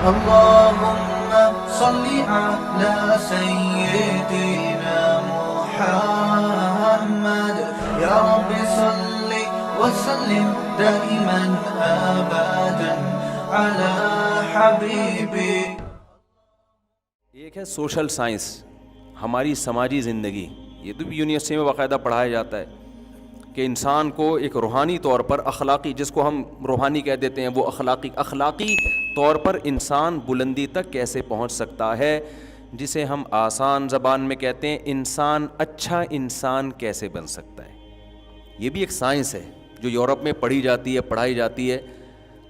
اللهم صل على سيدنا محمد يا رب صل وسلم دائما ابدا على حبيبي. ایک ہے سوشل سائنس، ہماری سماجی زندگی. یہ تو بھی یونیورسٹی میں باقاعدہ پڑھایا جاتا ہے کہ انسان کو ایک روحانی طور پر اخلاقی، جس کو ہم روحانی کہہ دیتے ہیں، وہ اخلاقی طور پر انسان بلندی تک کیسے پہنچ سکتا ہے، جسے ہم آسان زبان میں کہتے ہیں انسان اچھا انسان کیسے بن سکتا ہے. یہ بھی ایک سائنس ہے جو یورپ میں پڑھی جاتی ہے، پڑھائی جاتی ہے.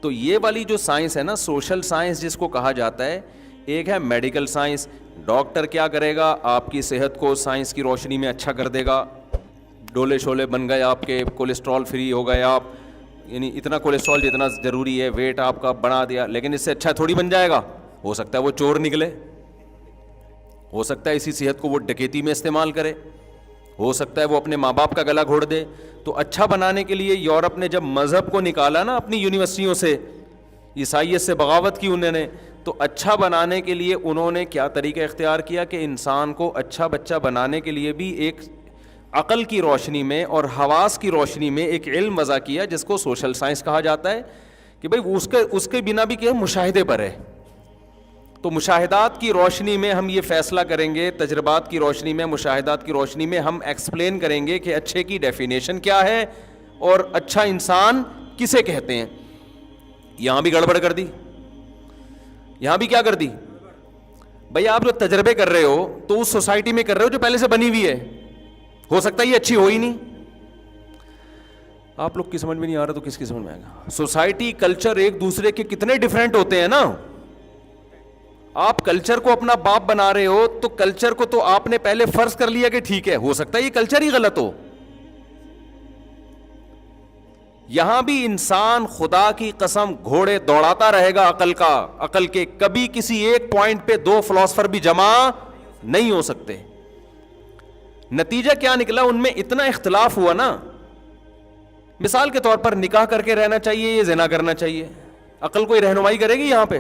تو یہ والی جو سائنس ہے نا، سوشل سائنس جس کو کہا جاتا ہے، ایک ہے میڈیکل سائنس. ڈاکٹر کیا کرے گا؟ آپ کی صحت کو سائنس کی روشنی میں اچھا کر دے گا. ڈولے شولے بن گئے آپ کے، کولیسٹرول فری ہو گئے آپ، یعنی اتنا کولیسٹرول جتنا ضروری ہے، ویٹ آپ کا بنا دیا. لیکن اس سے اچھا تھوڑی بن جائے گا. ہو سکتا ہے وہ چور نکلے، ہو سکتا ہے اسی صحت کو وہ ڈکیتی میں استعمال کرے، ہو سکتا ہے وہ اپنے ماں باپ کا گلا گھوڑ دے. تو اچھا بنانے کے لیے یورپ نے جب مذہب کو نکالا نا اپنی یونیورسٹیوں سے، عیسائیت سے بغاوت کی انہوں نے، تو اچھا بنانے کے لیے انہوں نے کیا طریقہ اختیار کیا کہ انسان کو اچھا بچہ بنانے کے لیے بھی ایک عقل کی روشنی میں اور حواس کی روشنی میں ایک علم وضع کیا جس کو سوشل سائنس کہا جاتا ہے کہ بھئی اس کے بنا بھی کیا مشاہدے پر ہے. تو مشاہدات کی روشنی میں ہم یہ فیصلہ کریں گے، تجربات کی روشنی میں، مشاہدات کی روشنی میں ہم ایکسپلین کریں گے کہ اچھے کی ڈیفینیشن کیا ہے اور اچھا انسان کسے کہتے ہیں. یہاں بھی گڑبڑ کر دی، یہاں بھی کیا کر دی بھئی. آپ جو تجربے کر رہے ہو تو اس سوسائٹی میں کر رہے ہو جو پہلے سے بنی ہوئی ہے. ہو سکتا ہے یہ اچھی ہو ہی نہیں. آپ لوگ کی سمجھ میں نہیں آ رہا تو کس کی سمجھ میں آئے گا؟ سوسائٹی، کلچر ایک دوسرے کے کتنے ڈیفرنٹ ہوتے ہیں نا. آپ کلچر کو اپنا باپ بنا رہے ہو تو کلچر کو تو آپ نے پہلے فرض کر لیا کہ ٹھیک ہے، ہو سکتا ہے یہ کلچر ہی غلط ہو. یہاں بھی انسان خدا کی قسم گھوڑے دوڑاتا رہے گا عقل کے. کبھی کسی ایک پوائنٹ پہ دو فلاسفر بھی جمع نہیں ہو سکتے. نتیجہ کیا نکلا؟ ان میں اتنا اختلاف ہوا نا. مثال کے طور پر نکاح کر کے رہنا چاہیے یا زنا کرنا چاہیے، عقل کوئی رہنمائی کرے گی یہاں پہ؟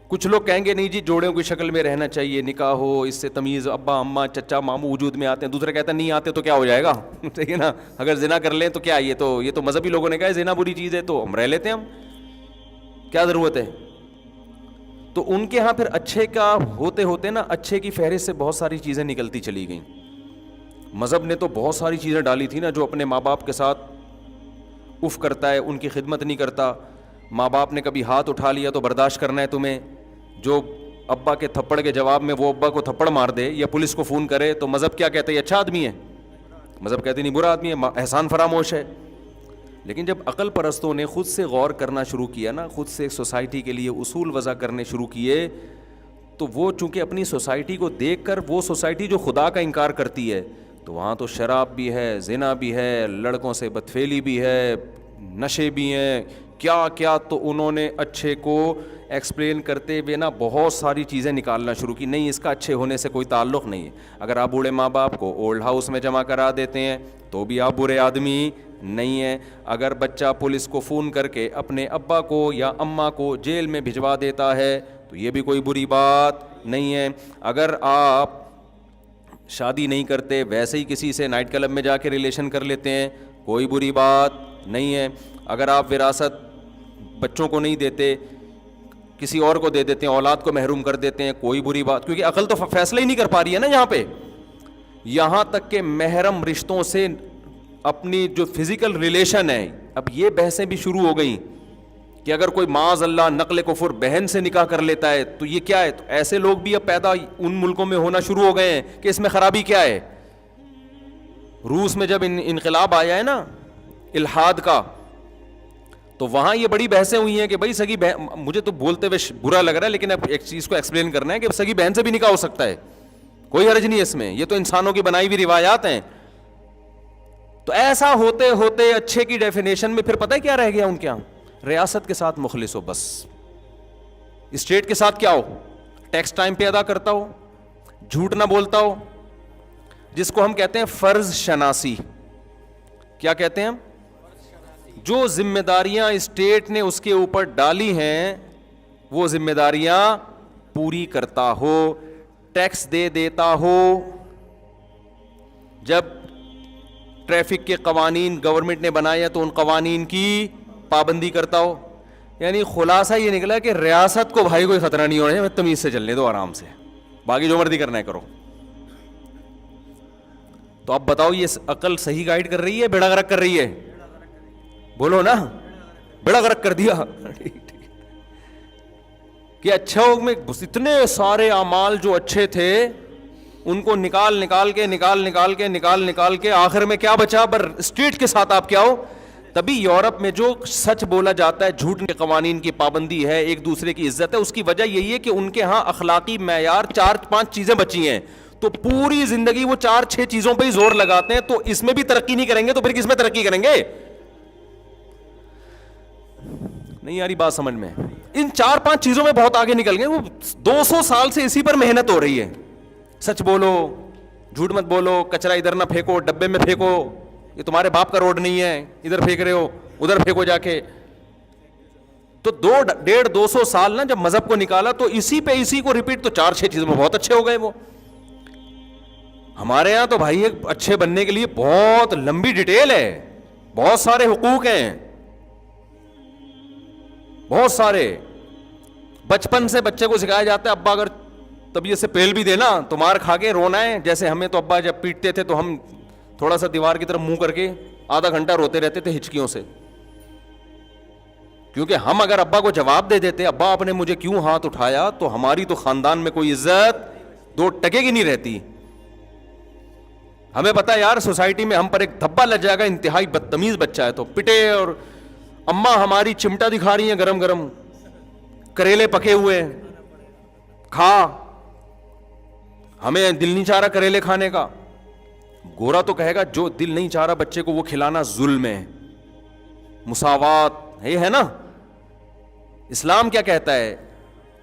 کچھ لوگ کہیں گے نہیں جی جوڑوں کی شکل میں رہنا چاہیے، نکاح ہو، اس سے تمیز ابا اماں چچا ماموں وجود میں آتے ہیں. دوسرا کہتا ہے نہیں آتے تو کیا ہو جائے گا؟ ٹھیک ہے نا. اگر زنا کر لیں تو کیا، یہ تو مذہبی لوگوں نے کہا ہے زنا بری چیز ہے تو ہم رہ لیتے ہیں، ہم کیا ضرورت ہے. تو ان کے ہاں پھر اچھے کا ہوتے ہوتے نا، اچھے کی فہرست سے بہت ساری چیزیں نکلتی چلی گئیں. مذہب نے تو بہت ساری چیزیں ڈالی تھی نا. جو اپنے ماں باپ کے ساتھ اف کرتا ہے، ان کی خدمت نہیں کرتا. ماں باپ نے کبھی ہاتھ اٹھا لیا تو برداشت کرنا ہے تمہیں. جو ابا کے تھپڑ کے جواب میں وہ ابا کو تھپڑ مار دے یا پولیس کو فون کرے تو مذہب کیا کہتا ہے؟ یہ اچھا آدمی ہے. مذہب کہتے نہیں برا آدمی ہے، احسان فراموش ہے. لیکن جب عقل پرستوں نے خود سے غور کرنا شروع کیا نا، خود سے سوسائٹی کے لیے اصول وضع کرنے شروع کیے، تو وہ چونکہ اپنی سوسائٹی کو دیکھ کر، وہ سوسائٹی جو خدا کا انکار کرتی ہے، تو وہاں تو شراب بھی ہے، زنا بھی ہے، لڑکوں سے بدفعلی بھی ہے، نشے بھی ہیں، کیا کیا. تو انہوں نے اچھے کو ایکسپلین کرتے ہوئے نا بہت ساری چیزیں نکالنا شروع کی. نہیں، اس کا اچھے ہونے سے کوئی تعلق نہیں ہے. اگر آپ بوڑھے ماں باپ کو اولڈ ہاؤس میں جمع کرا دیتے ہیں تو بھی آپ برے آدمی نہیں ہیں. اگر بچہ پولیس کو فون کر کے اپنے ابا کو یا اماں کو جیل میں بھجوا دیتا ہے تو یہ بھی کوئی بری بات نہیں ہے. اگر آپ شادی نہیں کرتے، ویسے ہی کسی سے نائٹ کلب میں جا کے ریلیشن کر لیتے ہیں، کوئی بری بات نہیں ہے. اگر آپ وراثت بچوں کو نہیں دیتے، کسی اور کو دے دیتے ہیں، اولاد کو محروم کر دیتے ہیں، کوئی بری بات. کیونکہ عقل تو فیصلہ ہی نہیں کر پا رہی ہے نا یہاں پہ. یہاں تک کہ محرم رشتوں سے اپنی جو فزیکل ریلیشن ہے، اب یہ بحثیں بھی شروع ہو گئیں کہ اگر کوئی معاذ اللہ نقل کفر بہن سے نکاح کر لیتا ہے تو یہ کیا ہے. تو ایسے لوگ بھی اب پیدا ان ملکوں میں ہونا شروع ہو گئے ہیں کہ اس میں خرابی کیا ہے. روس میں جب انقلاب آیا ہے نا الحاد کا، تو وہاں یہ بڑی بحثیں ہوئی ہیں کہ بھائی سگی بہن، مجھے تو بولتے ہوئے برا لگ رہا ہے لیکن اب ایک چیز کو ایکسپلین کرنا ہے کہ سگی بہن سے بھی نکاح ہو سکتا ہے، کوئی حرج نہیں ہے اس میں، یہ تو انسانوں کی بنائی ہوئی روایات ہیں. تو ایسا ہوتے ہوتے اچھے کی ڈیفینیشن میں پھر پتہ ہے کیا رہ گیا ان کے یہاں؟ ریاست کے ساتھ مخلص ہو، بس اسٹیٹ کے ساتھ کیا ہو، ٹیکس ٹائم پہ ادا کرتا ہو، جھوٹ نہ بولتا ہو، جس کو ہم کہتے ہیں فرض شناسی. کیا کہتے ہیں ہم؟ جو ذمہ داریاں اسٹیٹ نے اس کے اوپر ڈالی ہیں وہ ذمہ داریاں پوری کرتا ہو, ٹیکس دے دیتا ہو. جب ٹریفک کے قوانین گورنمنٹ نے بنائے تو ان قوانین کی پابندی کرتا ہو. یعنی خلاصہ یہ نکلا کہ ریاست کو بھائی کوئی خطرہ نہیں ہونا ہے, تمیز سے چلنے دو آرام سے, باقی جو مرضی کرنا ہے کرو. تو اب بتاؤ یہ عقل صحیح گائیڈ کر رہی ہے بیڑا غرق کر رہی ہے؟ بولو نا, بیڑا غرق کر دیا. کہ اچھا میں اتنے سارے اعمال جو اچھے تھے ان کو نکال کے آخر میں کیا بچا؟ پر اسٹیٹ کے ساتھ آپ کیا ہو. تبھی یورپ میں جو سچ بولا جاتا ہے, جھوٹ کے قوانین کی پابندی ہے, ایک دوسرے کی عزت ہے, اس کی وجہ یہی ہے کہ ان کے ہاں اخلاقی معیار 4-5 چیزیں بچی ہیں. تو پوری زندگی وہ 4-6 چیزوں پہ ہی زور لگاتے ہیں. تو اس میں بھی ترقی نہیں کریں گے تو پھر کس میں ترقی کریں گے؟ نہیں یاری بات سمجھ میں. ان 4-5 چیزوں میں بہت آگے نکل گئے. وہ 200 سال سے اسی پر محنت ہو رہی ہے. سچ بولو, جھوٹ مت بولو, کچرا ادھر نہ پھینکو, ڈبے میں پھینکو, یہ تمہارے باپ کا روڈ نہیں ہے, ادھر پھینک رہے ہو, ادھر پھینکو جا کے. تو 250 سال نا جب مذہب کو نکالا تو اسی کو ریپیٹ, تو 4-6 چیزوں میں بہت اچھے ہو گئے. وہ ہمارے یہاں تو بھائی ایک اچھے بننے کے لیے بہت لمبی ڈیٹیل ہے, بہت سارے حقوق ہیں, بہت سارے. بچپن سے بچے کو سکھایا جاتا ہے ابا اگر طبیعت سے پہل بھی دینا تو مار کھا کے رونا ہے. جیسے ہمیں تو ابا جب پیٹتے تھے تو ہم تھوڑا سا دیوار کی طرف منہ کر کے آدھا گھنٹہ روتے رہتے تھے ہچکیوں سے, کیونکہ ہم اگر ابا کو جواب دے دیتے ابا آپ نے مجھے کیوں ہاتھ اٹھایا, تو ہماری تو خاندان میں کوئی عزت 2 ٹکے کی نہیں رہتی. ہمیں پتا یار سوسائٹی میں ہم پر ایک دھبا لگ جائے گا, انتہائی بدتمیز بچہ ہے تو پٹے. اور اماں ہماری چمٹا دکھا رہی ہیں گرم گرم, کریلے پکے ہوئے کھا, ہمیں دل نہیں چاہ رہا کریلے کھانے کا. گورا تو کہے گا جو دل نہیں چاہ رہا بچے کو وہ کھلانا ظلم ہے, مساوات یہ ہے نا. اسلام کیا کہتا ہے؟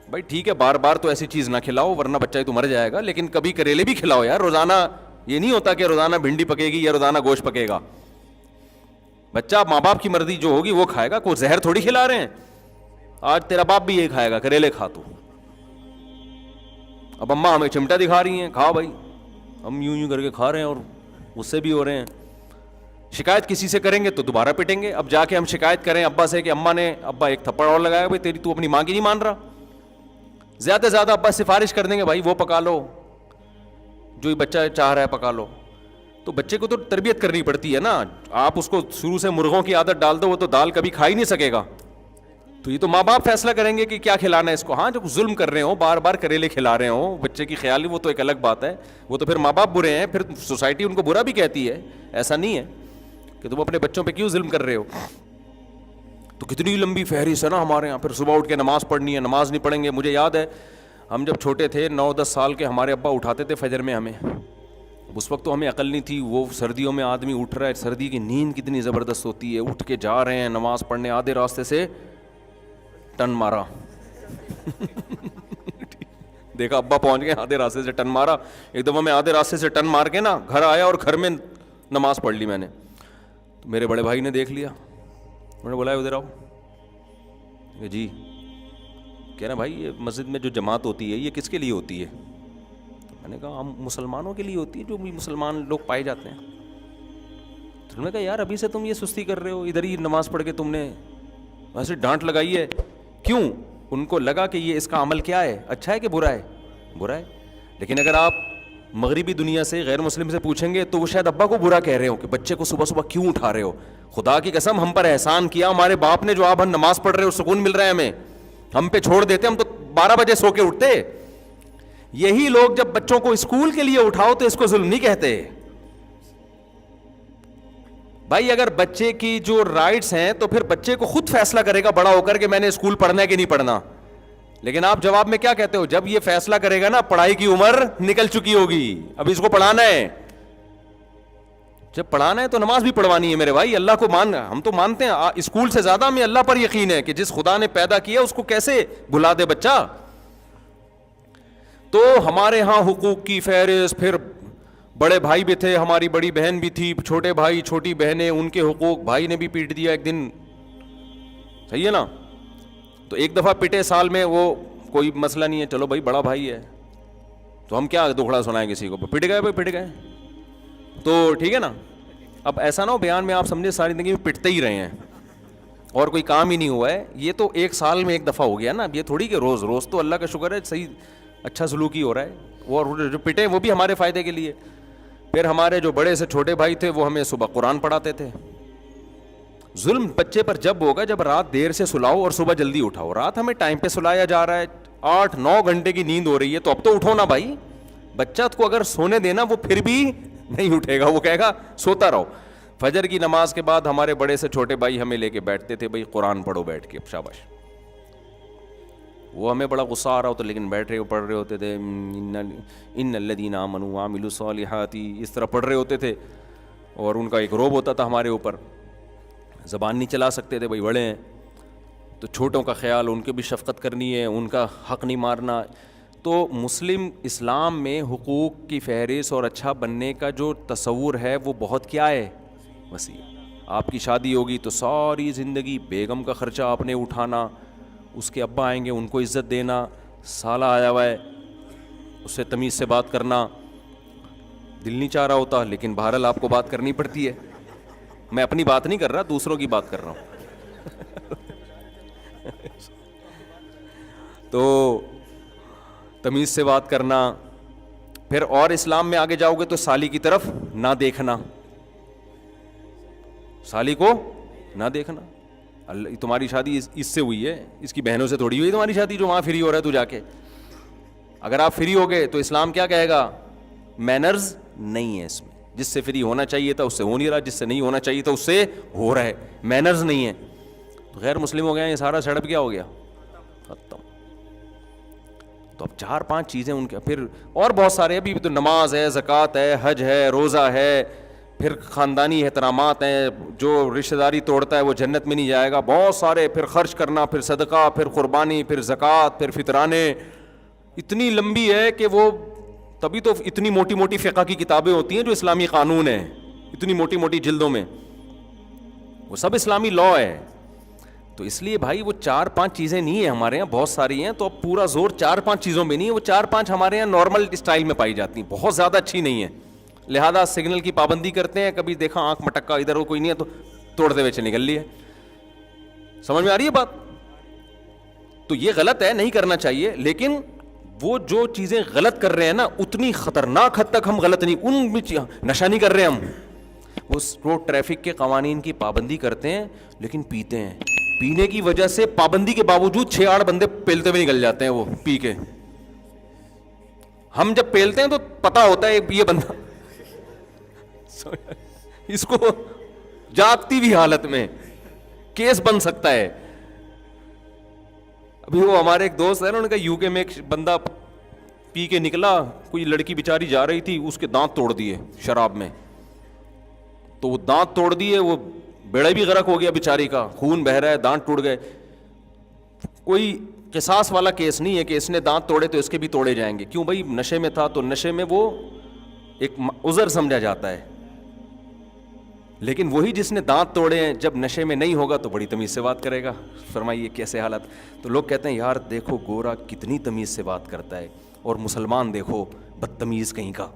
بھائی ٹھیک ہے بار بار تو ایسی چیز نہ کھلاؤ ورنہ بچہ ہی تو مر جائے گا, لیکن کبھی کریلے بھی کھلاؤ یار. روزانہ یہ نہیں ہوتا کہ روزانہ بھنڈی پکے گی یا روزانہ گوشت پکے گا. بچہ ماں باپ کی مرضی جو ہوگی وہ کھائے گا, کوئی زہر تھوڑی کھلا رہے ہیں. آج تیرا باپ بھی یہی کھائے گا, کریلے کھا تو. اب اماں ہمیں چمٹا دکھا رہی ہیں, کھا بھائی, ہم یوں کر کے کھا رہے ہیں اور اس سے بھی ہو رہے ہیں. شکایت کسی سے کریں گے تو دوبارہ پٹیں گے. اب جا کے ہم شکایت کریں ابا سے کہ ابا ایک تھپڑ اور لگایا, بھائی تیری تو اپنی ماں کی نہیں مان رہا. زیادہ سے زیادہ ابا سفارش کر دیں گے بھائی وہ پکا لو جو بچہ چاہ رہا ہے پکا لو. تو بچے کو تو تربیت کرنی پڑتی ہے نا. آپ اس کو شروع سے مرغوں کی عادت ڈال دو وہ تو دال کبھی کھا ہی نہیں سکے گا. تو یہ تو ماں باپ فیصلہ کریں گے کہ کیا کھلانا ہے اس کو. ہاں جب ظلم کر رہے ہوں, بار بار کریلے کھلا رہے ہوں بچے کی خیال, وہ تو ایک الگ بات ہے. وہ تو پھر ماں باپ برے ہیں, پھر سوسائٹی ان کو برا بھی کہتی ہے. ایسا نہیں ہے کہ تم اپنے بچوں پہ کیوں ظلم کر رہے ہو. تو کتنی لمبی فہرست ہے نا ہمارے یہاں. پھر صبح اٹھ کے نماز پڑھنی ہے, نماز نہیں پڑھیں گے. مجھے یاد ہے ہم جب چھوٹے تھے 9-10 سال کے, ہمارے ابا اٹھاتے تھے فجر میں ہمیں. اس وقت تو ہمیں عقل نہیں تھی. وہ سردیوں میں آدمی اٹھ رہا ہے, سردی کی نیند کتنی زبردست ہوتی ہے. اٹھ کے جا رہے ہیں نماز پڑھنے, آدھے راستے سے ٹن مارا. دیکھا ابا پہنچ گئے, آدھے راستے سے ٹن مارا. ایک دفعہ میں آدھے راستے سے ٹن مار کے نا گھر آیا اور گھر میں نماز پڑھ لی میں نے. تو میرے بڑے بھائی نے دیکھ لیا, انہوں نے بولا ادھر آؤ. جی کہہ رہے بھائی یہ مسجد میں جو جماعت ہوتی ہے یہ کس کے لیے ہوتی ہے؟ میں نے کہا ہم مسلمانوں کے لیے ہوتی ہے, جو بھی مسلمان لوگ پائے جاتے ہیں. تو انہوں نے کہا یار ابھی سے تم یہ سستی کر رہے ہو, ادھر ہی نماز پڑھ کے تم نے ویسے ڈانٹ لگائی ہے. کیوں؟ ان کو لگا کہ یہ اس کا عمل کیا ہے, اچھا ہے کہ برا ہے؟ برا ہے. لیکن اگر آپ مغربی دنیا سے غیر مسلم سے پوچھیں گے تو وہ شاید ابا کو برا کہہ رہے ہو کہ بچے کو صبح صبح کیوں اٹھا رہے ہو. خدا کی قسم ہم پر احسان کیا ہمارے باپ نے, جو آپ ہم نماز پڑھ رہے ہو سکون مل رہا ہے ہمیں, ہم پہ چھوڑ دیتے, ہم تو 12 بجے سو کے اٹھتے. یہی لوگ جب بچوں کو اسکول کے لیے اٹھاؤ تو اس کو ظلم نہیں کہتے. بھائی اگر بچے کی جو رائٹس ہیں تو پھر بچے کو خود فیصلہ کرے گا بڑا ہو کر کہ میں نے اسکول پڑھنا ہے کہ نہیں پڑھنا. لیکن آپ جواب میں کیا کہتے ہو؟ جب یہ فیصلہ کرے گا نا پڑھائی کی عمر نکل چکی ہوگی, اب اس کو پڑھانا ہے. جب پڑھانا ہے تو نماز بھی پڑھوانی ہے میرے بھائی. اللہ کو ہم تو مانتے ہیں, اسکول سے زیادہ ہمیں اللہ پر یقین ہے کہ جس خدا نے پیدا کیا اس کو کیسے بھلا دے بچہ. تو ہمارے ہاں حقوق کی فہرست, پھر بڑے بھائی بھی تھے, ہماری بڑی بہن بھی تھی, چھوٹے بھائی چھوٹی بہنیں, ان کے حقوق بھائی نے بھی پیٹ دیا ایک دن, صحیح ہے نا. تو ایک دفعہ پٹے سال میں, وہ کوئی مسئلہ نہیں ہے, چلو بھائی بڑا بھائی ہے تو ہم کیا دکھڑا سنائیں کسی کو, پٹ گئے بھائی پٹ گئے, تو ٹھیک ہے نا. اب ایسا نہ ہو بیان میں آپ سمجھے ساری زندگی میں پٹتے ہی رہے ہیں اور کوئی کام ہی نہیں ہوا ہے. یہ تو ایک سال میں ایک دفعہ ہو گیا نا, اب یہ تھوڑی کہ روز روز, تو اللہ کا شکر ہے صحیح اچھا سلوک ہی ہو رہا ہے. اور جو پٹے وہ بھی ہمارے فائدے کے لیے. پھر ہمارے جو بڑے سے چھوٹے بھائی تھے وہ ہمیں صبح قرآن پڑھاتے تھے. ظلم بچے پر جب ہوگا جب رات دیر سے سلاؤ اور صبح جلدی اٹھاؤ. رات ہمیں ٹائم پہ سلایا جا رہا ہے, 8-9 گھنٹے کی نیند ہو رہی ہے, تو اب تو اٹھو نا بھائی. بچہ کو اگر سونے دینا وہ پھر بھی نہیں اٹھے گا, وہ کہے گا سوتا رہو. فجر کی نماز کے بعد ہمارے بڑے سے چھوٹے بھائی ہمیں لے کے بیٹھتے تھے, بھائی قرآن پڑھو بیٹھ کے, شاباش. وہ ہمیں بڑا غصہ آ رہا ہوتا لیکن بیٹھ رہے پڑھ رہے ہوتے تھے, ان الذین آمنوا وعملوا الصالحات, اس طرح پڑھ رہے ہوتے تھے. اور ان کا ایک روب ہوتا تھا ہمارے اوپر, زبان نہیں چلا سکتے تھے, بھائی بڑے ہیں تو چھوٹوں کا خیال, ان کے بھی شفقت کرنی ہے, ان کا حق نہیں مارنا. تو مسلم اسلام میں حقوق کی فہرست اور اچھا بننے کا جو تصور ہے وہ بہت کیا ہے, وسیع. آپ کی شادی ہوگی تو ساری زندگی بیگم کا خرچہ آپ نے اٹھانا, اس کے ابا آئیں گے ان کو عزت دینا, سالہ آیا ہوا ہے اس سے تمیز سے بات کرنا. دل نہیں چاہ رہا ہوتا لیکن بہرحال آپ کو بات کرنی پڑتی ہے. میں اپنی بات نہیں کر رہا, دوسروں کی بات کر رہا ہوں. تو تمیز سے بات کرنا. پھر اور اسلام میں آگے جاؤ گے تو سالی کی طرف نہ دیکھنا, سالی کو نہ دیکھنا. اللہ تمہاری شادی اس سے ہوئی ہے, اس کی بہنوں سے تھوڑی ہوئی تمہاری شادی جو وہاں فری ہو رہا ہے تو جا کے. اگر آپ فری ہو گئے تو اسلام کیا کہے گا, مینرز نہیں ہے اس میں. جس سے فری ہونا چاہیے تھا اس سے ہو نہیں رہا, جس سے نہیں ہونا چاہیے تھا اس سے ہو رہا ہے, مینرز نہیں ہے. تو غیر مسلم ہو گیا, یہ سارا سیٹ اپ کیا ہو گیا, ختم. تو اب 4-5 چیزیں ان کے, پھر اور بہت سارے, ابھی تو نماز ہے, زکوٰۃ ہے, حج ہے, روزہ ہے, پھر خاندانی احترامات ہیں, جو رشتہ داری توڑتا ہے وہ جنت میں نہیں جائے گا, بہت سارے. پھر خرچ کرنا, پھر صدقہ, پھر قربانی, پھر زکوٰۃ, پھر فطرانے. اتنی لمبی ہے کہ وہ تبھی تو اتنی موٹی موٹی فقہ کی کتابیں ہوتی ہیں جو اسلامی قانون ہیں, اتنی موٹی موٹی جلدوں میں, وہ سب اسلامی لاء ہے. تو اس لیے بھائی وہ 4-5 چیزیں نہیں ہیں, ہمارے یہاں بہت ساری ہیں. تو اب پورا زور 4-5 چیزوں میں نہیں ہے, وہ 4-5 ہمارے یہاں نارمل اسٹائل میں پائی جاتی ہیں, بہت زیادہ اچھی نہیں ہے. لہذا سگنل کی پابندی کرتے ہیں, کبھی دیکھا آنکھ مٹکا ادھر وہ کوئی نہیں ہے تو توڑتے ہوئے نکل لی ہے. سمجھ میں آ رہی ہے بات؟ تو یہ غلط ہے, نہیں کرنا چاہیے. لیکن وہ جو چیزیں غلط کر رہے ہیں نا, اتنی خطرناک حد تک ہم غلط نہیں, ان میں نشہ نہیں کر رہے ہم. وہ روڈ ٹریفک کے قوانین کی پابندی کرتے ہیں لیکن پیتے ہیں. پینے کی وجہ سے پابندی کے باوجود 6-8 بندے پیلتے ہوئے نکل جاتے ہیں وہ پی کے. ہم جب پیلتے ہیں تو پتا ہوتا ہے یہ بندہ اس کو جاگتی ہوئی حالت میں کیس بن سکتا ہے. ابھی وہ ہمارے ایک دوست ہے نا, انہوں نے کہا یو کے میں ایک بندہ پی کے نکلا, کوئی لڑکی بیچاری جا رہی تھی, اس کے دانت توڑ دیے شراب میں. تو وہ دانت توڑ دیے, وہ بیڑا بھی غرق ہو گیا بیچاری کا, خون بہ رہا ہے, دانت ٹوٹ گئے. کوئی قصاص والا کیس نہیں ہے کہ اس نے دانت توڑے تو اس کے بھی توڑے جائیں گے. کیوں بھائی, نشے میں تھا تو نشے میں وہ ایک عذر سمجھا جاتا ہے. لیکن وہی جس نے دانت توڑے ہیں جب نشے میں نہیں ہوگا تو بڑی تمیز سے بات کرے گا. فرمائیے کیسے حالت. تو لوگ کہتے ہیں یار دیکھو گورا کتنی تمیز سے بات کرتا ہے, اور مسلمان دیکھو بدتمیز کہیں کا.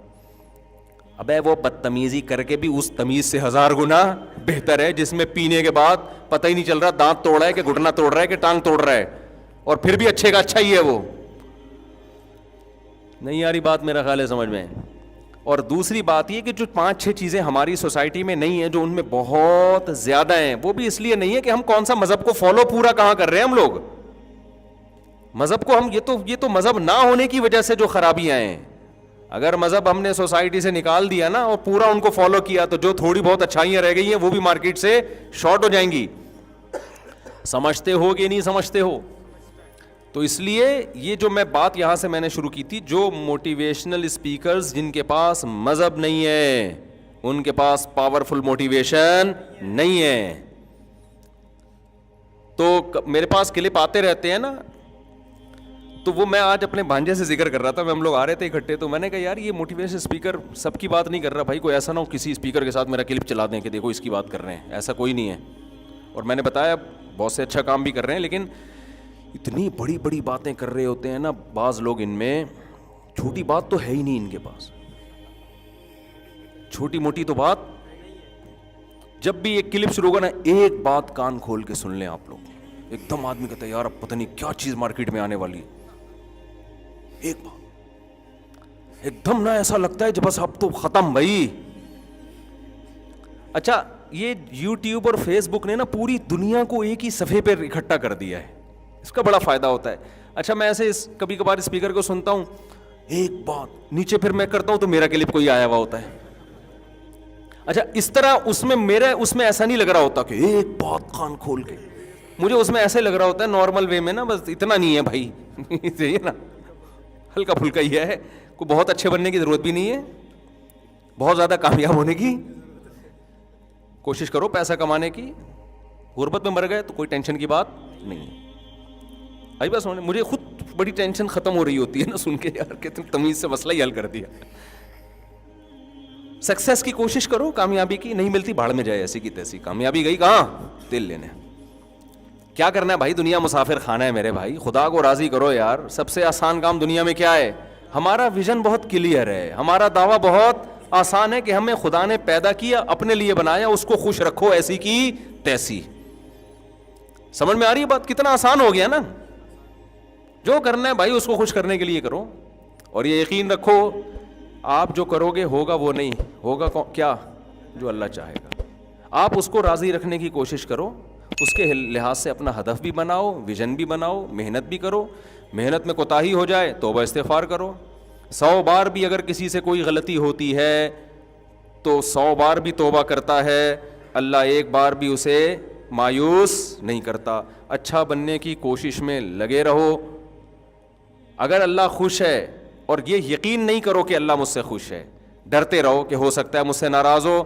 ابے وہ بدتمیزی کر کے بھی اس تمیز سے 1000 گنا بہتر ہے جس میں پینے کے بعد پتہ ہی نہیں چل رہا دانت توڑ رہا ہے کہ گھٹنا توڑ رہا ہے کہ ٹانگ توڑ رہا ہے, اور پھر بھی اچھے کا اچھا ہی ہے وہ. نہیں آ رہی بات میرا خیال ہے سمجھ میں. اور دوسری بات یہ کہ جو 5-6 چیزیں ہماری سوسائٹی میں نہیں ہیں, جو ان میں بہت زیادہ ہیں, وہ بھی اس لیے نہیں ہے کہ ہم کون سا مذہب کو فالو پورا کہاں کر رہے ہیں. ہم لوگ مذہب کو ہم یہ تو مذہب نہ ہونے کی وجہ سے جو خرابیاں ہیں. اگر مذہب ہم نے سوسائٹی سے نکال دیا نا اور پورا ان کو فالو کیا تو جو تھوڑی بہت اچھائیاں رہ گئی ہیں وہ بھی مارکیٹ سے شارٹ ہو جائیں گی. سمجھتے ہو کہ نہیں سمجھتے ہو؟ تو اس لیے یہ جو میں بات یہاں سے میں نے شروع کی تھی, جو موٹیویشنل اسپیکرز جن کے پاس مذہب نہیں ہے, ان کے پاس پاورفل موٹیویشن نہیں ہے. تو میرے پاس کلپ آتے رہتے ہیں نا, تو وہ میں آج اپنے بھانجے سے ذکر کر رہا تھا, ہم لوگ آ رہے تھے اکٹھے, تو میں نے کہا یار یہ موٹیویشن اسپیکر سب کی بات نہیں کر رہا بھائی, کوئی ایسا نہ ہو کسی اسپیکر کے ساتھ میرا کلپ چلا دیں کہ دیکھو اس کی بات کر رہے ہیں, ایسا کوئی نہیں ہے. اور میں نے بتایا بہت سے اچھا کام بھی کر رہے ہیں, لیکن اتنی بڑی بڑی باتیں کر رہے ہوتے ہیں نا بعض لوگ, ان میں چھوٹی بات تو ہے ہی نہیں ان کے پاس, چھوٹی موٹی تو بات. جب بھی ایک کلپ شروع ہوگا نا, ایک بات کان کھول کے سن لیں آپ لوگ, ایک دم آدمی کہتا ہے یار اب پتہ نہیں کیا چیز مارکیٹ میں آنے والی ہے, ایک بات ایک دم نا ایسا لگتا ہے جب بس اب تو ختم بھائی. اچھا یہ یوٹیوب اور فیس بک نے نا پوری دنیا کو ایک ہی صفحے پہ اکٹھا کر دیا ہے, اس کا بڑا فائدہ ہوتا ہے. اچھا میں ایسے کبھی کبھار اسپیکر کو سنتا ہوں, ایک بات نیچے پھر میں کرتا ہوں تو میرا کلپ کوئی آیا ہوا ہوتا ہے. اچھا اس طرح اس میں ایسا نہیں لگ رہا ہوتا کہ ایک بات کان کھول کے, مجھے اس میں ایسے لگ رہا ہوتا ہے نارمل وے میں نا, بس اتنا نہیں ہے بھائی, صحیح ہے نا, ہلکا پھلکا ہی ہے, کوئی بہت اچھے بننے کی ضرورت بھی نہیں ہے, بہت زیادہ کامیاب ہونے کی کوشش کرو, پیسہ کمانے کی, غربت میں مر گئے تو کوئی ٹینشن کی بات نہیں ہے. ابھی بس مجھے خود بڑی ٹینشن ختم ہو رہی ہوتی ہے نا سن کے یار کہ تم تمیز سے مسئلہ ہی حل کر دیا. سکسیس کی کوشش کرو, کامیابی کی نہیں ملتی بھاڑ میں جائے, ایسی کی تیسی, کامیابی گئی کہاں, تل لینے. کیا کرنا ہے بھائی, دنیا مسافر خانہ ہے میرے بھائی, خدا کو راضی کرو یار. سب سے آسان کام دنیا میں کیا ہے, ہمارا ویژن بہت کلیئر ہے, ہمارا دعویٰ بہت آسان ہے کہ ہمیں خدا نے پیدا کیا, اپنے لیے بنایا, اس کو خوش رکھو ایسی کی تیسی. سمجھ میں آ رہی ہے بات, کتنا آسان ہو گیا نا. جو کرنا ہے بھائی اس کو خوش کرنے کے لیے کرو, اور یہ یقین رکھو آپ جو کرو گے ہوگا وہ نہیں ہوگا کیا, جو اللہ چاہے گا. آپ اس کو راضی رکھنے کی کوشش کرو, اس کے لحاظ سے اپنا ہدف بھی بناؤ, ویژن بھی بناؤ, محنت بھی کرو. محنت میں کوتاہی ہو جائے توبہ استغفار کرو. 100 بار بھی اگر کسی سے کوئی غلطی ہوتی ہے تو 100 بار بھی توبہ کرتا ہے, اللہ ایک بار بھی اسے مایوس نہیں کرتا. اچھا بننے کی کوشش میں لگے رہو. اگر اللہ خوش ہے, اور یہ یقین نہیں کرو کہ اللہ مجھ سے خوش ہے, ڈرتے رہو کہ ہو سکتا ہے مجھ سے ناراض ہو,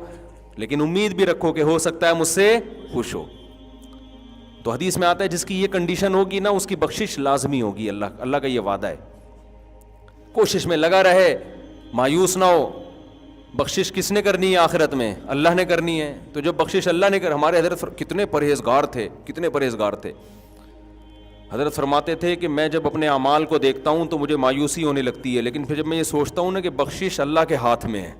لیکن امید بھی رکھو کہ ہو سکتا ہے مجھ سے خوش ہو. تو حدیث میں آتا ہے جس کی یہ کنڈیشن ہوگی نا اس کی بخشش لازمی ہوگی, اللہ کا یہ وعدہ ہے. کوشش میں لگا رہے, مایوس نہ ہو. بخشش کس نے کرنی ہے آخرت میں, اللہ نے کرنی ہے. تو جب بخشش اللہ نے ہمارے حضرت کتنے پرہیزگار تھے, حضرت فرماتے تھے کہ میں جب اپنے اعمال کو دیکھتا ہوں تو مجھے مایوسی ہونے لگتی ہے, لیکن پھر جب میں یہ سوچتا ہوں نا کہ بخشش اللہ کے ہاتھ میں ہے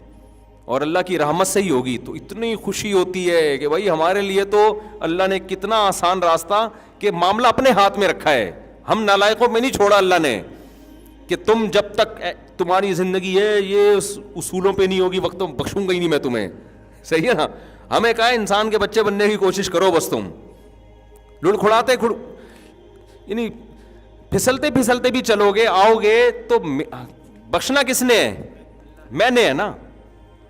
اور اللہ کی رحمت سے ہی ہوگی, تو اتنی خوشی ہوتی ہے کہ بھائی ہمارے لیے تو اللہ نے کتنا آسان راستہ کہ معاملہ اپنے ہاتھ میں رکھا ہے. ہم نالائقوں میں نہیں چھوڑا اللہ نے کہ تم جب تک تمہاری زندگی ہے یہ اصولوں پہ نہیں ہوگی وقت بخشوں گا ہی نہیں میں تمہیں, صحیح ہے نا. ہمیں کہا انسان کے بچے بننے کی کوشش کرو, بس تم لڑکھڑاتے یعنی پھسلتے پھسلتے بھی چلو گے, آؤ گے تو بخشنا کس نے ہے, میں نے ہے نا,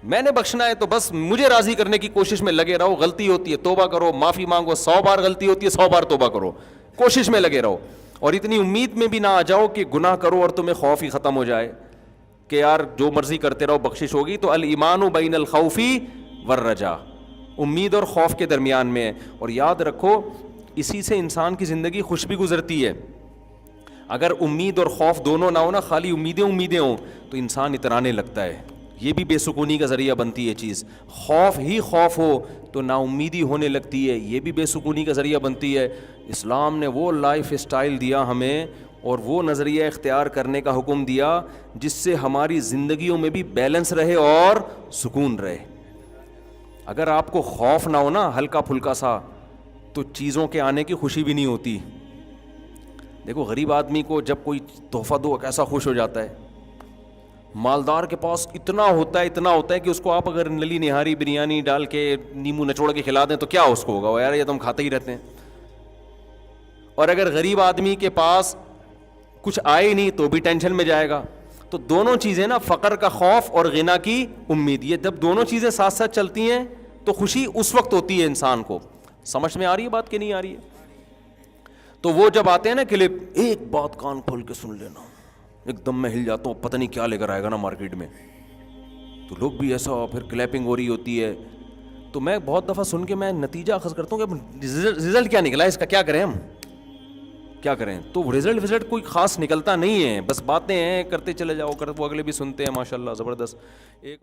میں نے بخشنا ہے. تو بس مجھے راضی کرنے کی کوشش میں لگے رہو. غلطی ہوتی ہے توبہ کرو, معافی مانگو, 100 بار غلطی ہوتی ہے 100 بار توبہ کرو, کوشش میں لگے رہو. اور اتنی امید میں بھی نہ آ جاؤ کہ گناہ کرو اور تمہیں خوف ہی ختم ہو جائے کہ یار جو مرضی کرتے رہو بخشش ہوگی. تو الایمان بین الخوف والرجا, امید اور خوف کے درمیان میں ہے. اور یاد رکھو اسی سے انسان کی زندگی خوش بھی گزرتی ہے. اگر امید اور خوف دونوں نہ ہو نا, خالی امیدیں ہوں تو انسان اترانے لگتا ہے, یہ بھی بے سکونی کا ذریعہ بنتی ہے چیز. خوف ہی خوف ہو تو نا امیدی ہونے لگتی ہے, یہ بھی بے سکونی کا ذریعہ بنتی ہے. اسلام نے وہ لائف اسٹائل دیا ہمیں اور وہ نظریہ اختیار کرنے کا حکم دیا جس سے ہماری زندگیوں میں بھی بیلنس رہے اور سکون رہے. اگر آپ کو خوف نہ ہو نا ہلکا پھلکا سا, تو چیزوں کے آنے کی خوشی بھی نہیں ہوتی. دیکھو غریب آدمی کو جب کوئی تحفہ دو کیسا خوش ہو جاتا ہے, مالدار کے پاس اتنا ہوتا ہے کہ اس کو آپ اگر نلی نہاری بریانی ڈال کے نیمبو نچوڑ کے کھلا دیں تو کیا اس کو ہوگا, یار یہ تو ہم کھاتے ہی رہتے ہیں. اور اگر غریب آدمی کے پاس کچھ آئے نہیں تو بھی ٹینشن میں جائے گا. تو دونوں چیزیں نا, فقر کا خوف اور غنا کی امید, یہ جب دونوں چیزیں ساتھ ساتھ چلتی ہیں تو خوشی اس وقت ہوتی ہے انسان کو. سمجھ میں آ رہی ہے بات کہ نہیں آ رہی ہے؟ تو وہ جب آتے ہیں نا کلپ, ایک بات کان کھول کے سن لینا, ایک دم میں ہل جاتا ہوں, پتہ نہیں کیا لے کر آئے گا نا مارکیٹ میں. تو لوگ بھی ایسا, پھر کلیپنگ ہو رہی ہوتی ہے. تو میں بہت دفعہ سن کے میں نتیجہ اخذ کرتا ہوں کہ رزلٹ کیا نکلا, اس کا کیا کریں ہم. کیا کریں. تو رزلٹ کوئی خاص نکلتا نہیں ہے, بس باتیں ہیں کرتے چلے جاؤ, وہ اگلے بھی سنتے ہیں ماشاء اللہ زبردست. ایک